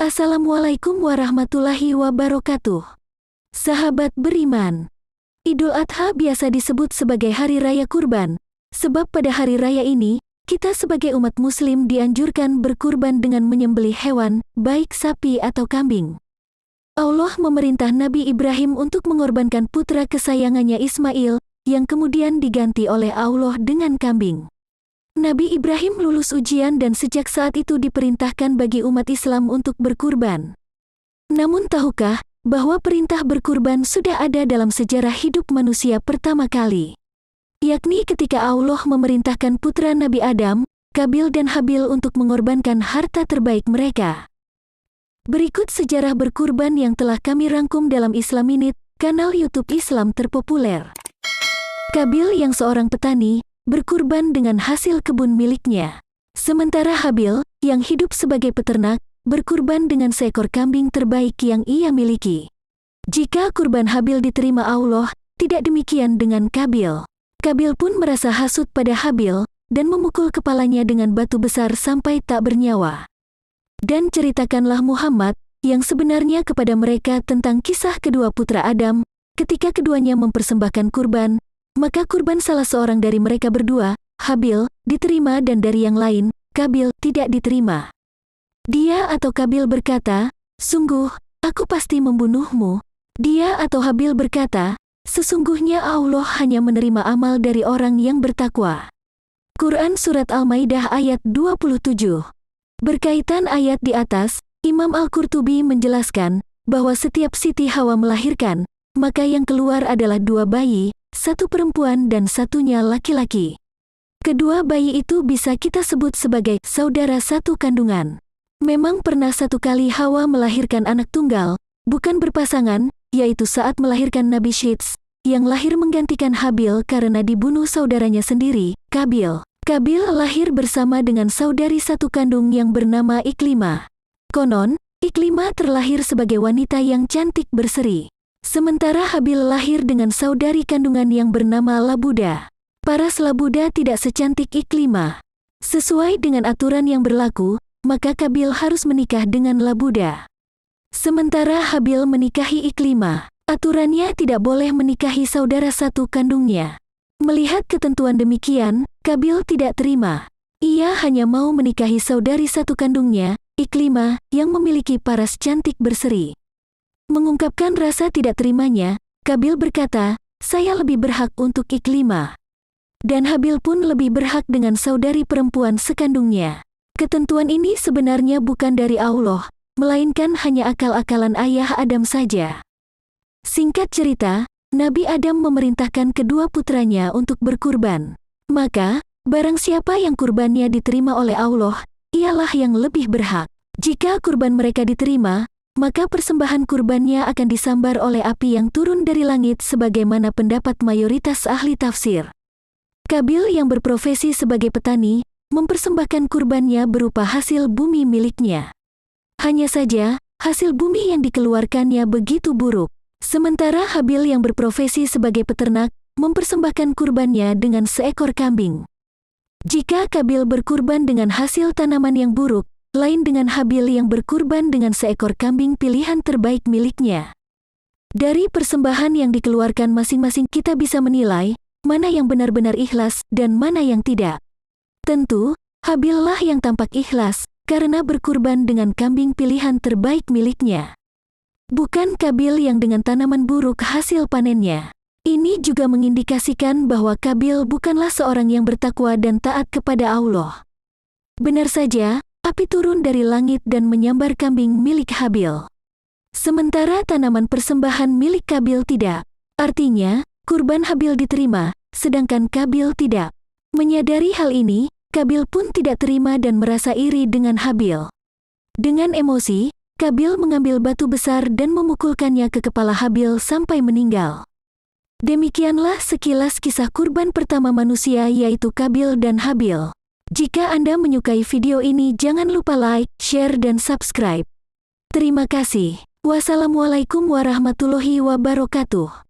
Assalamualaikum warahmatullahi wabarakatuh. Sahabat beriman, Idul Adha biasa disebut sebagai Hari Raya Kurban, sebab pada hari raya ini, kita sebagai umat muslim dianjurkan berkurban dengan menyembelih hewan, baik sapi atau kambing. Allah memerintah Nabi Ibrahim untuk mengorbankan putra kesayangannya Ismail, yang kemudian diganti oleh Allah dengan kambing. Nabi Ibrahim lulus ujian dan sejak saat itu diperintahkan bagi umat Islam untuk berkurban. Namun tahukah bahwa perintah berkurban sudah ada dalam sejarah hidup manusia pertama kali? Yakni ketika Allah memerintahkan putra Nabi Adam, Qabil dan Habil untuk mengorbankan harta terbaik mereka. Berikut sejarah berkurban yang telah kami rangkum dalam Islam Minute, kanal YouTube Islam terpopuler. Qabil yang seorang petani, berkurban dengan hasil kebun miliknya. Sementara Habil, yang hidup sebagai peternak, berkurban dengan seekor kambing terbaik yang ia miliki. Jika kurban Habil diterima Allah, tidak demikian dengan Qabil. Qabil pun merasa hasut pada Habil, dan memukul kepalanya dengan batu besar sampai tak bernyawa. Dan ceritakanlah Muhammad, yang sebenarnya kepada mereka tentang kisah kedua putra Adam, ketika keduanya mempersembahkan kurban, maka kurban salah seorang dari mereka berdua, Habil, diterima dan dari yang lain, Qabil, tidak diterima. Dia atau Qabil berkata, "Sungguh, aku pasti membunuhmu." Dia atau Habil berkata, "Sesungguhnya Allah hanya menerima amal dari orang yang bertakwa." Quran Surat Al-Maidah ayat 27. Berkaitan ayat di atas, Imam Al-Qurtubi menjelaskan bahwa setiap Siti Hawa melahirkan, maka yang keluar adalah dua bayi, satu perempuan dan satunya laki-laki. Kedua bayi itu bisa kita sebut sebagai saudara satu kandungan. Memang pernah satu kali Hawa melahirkan anak tunggal, bukan berpasangan, yaitu saat melahirkan Nabi Syits, yang lahir menggantikan Habil karena dibunuh saudaranya sendiri, Qabil. Qabil lahir bersama dengan saudari satu kandung yang bernama Iklimah. Konon, Iklimah terlahir sebagai wanita yang cantik berseri. Sementara Habil lahir dengan saudari kandungan yang bernama Labuda. Paras Labuda tidak secantik Iklimah. Sesuai dengan aturan yang berlaku, maka Qabil harus menikah dengan Labuda. Sementara Habil menikahi Iklimah, aturannya tidak boleh menikahi saudara satu kandungnya. Melihat ketentuan demikian, Qabil tidak terima. Ia hanya mau menikahi saudari satu kandungnya, Iklimah, yang memiliki paras cantik berseri. Mengungkapkan rasa tidak terimanya, Qabil berkata, "Saya lebih berhak untuk Iklimah." Dan Habil pun lebih berhak dengan saudari perempuan sekandungnya. Ketentuan ini sebenarnya bukan dari Allah, melainkan hanya akal-akalan ayah Adam saja. Singkat cerita, Nabi Adam memerintahkan kedua putranya untuk berkurban. Maka, barang siapa yang kurbannya diterima oleh Allah, ialah yang lebih berhak. Jika kurban mereka diterima, maka persembahan kurbannya akan disambar oleh api yang turun dari langit sebagaimana pendapat mayoritas ahli tafsir. Qabil yang berprofesi sebagai petani, mempersembahkan kurbannya berupa hasil bumi miliknya. Hanya saja, hasil bumi yang dikeluarkannya begitu buruk. Sementara Habil yang berprofesi sebagai peternak, mempersembahkan kurbannya dengan seekor kambing. Jika Qabil berkurban dengan hasil tanaman yang buruk, lain dengan Habil yang berkurban dengan seekor kambing pilihan terbaik miliknya. Dari persembahan yang dikeluarkan masing-masing kita bisa menilai, mana yang benar-benar ikhlas dan mana yang tidak. Tentu, Habillah yang tampak ikhlas, karena berkurban dengan kambing pilihan terbaik miliknya. Bukan Qabil yang dengan tanaman buruk hasil panennya. Ini juga mengindikasikan bahwa Qabil bukanlah seorang yang bertakwa dan taat kepada Allah. Benar saja, api turun dari langit dan menyambar kambing milik Habil. Sementara tanaman persembahan milik Qabil tidak. Artinya, kurban Habil diterima, sedangkan Qabil tidak. Menyadari hal ini, Qabil pun tidak terima dan merasa iri dengan Habil. Dengan emosi, Qabil mengambil batu besar dan memukulkannya ke kepala Habil sampai meninggal. Demikianlah sekilas kisah kurban pertama manusia yaitu Qabil dan Habil. Jika Anda menyukai video ini jangan lupa like, share dan subscribe. Terima kasih. Wassalamualaikum warahmatullahi wabarakatuh.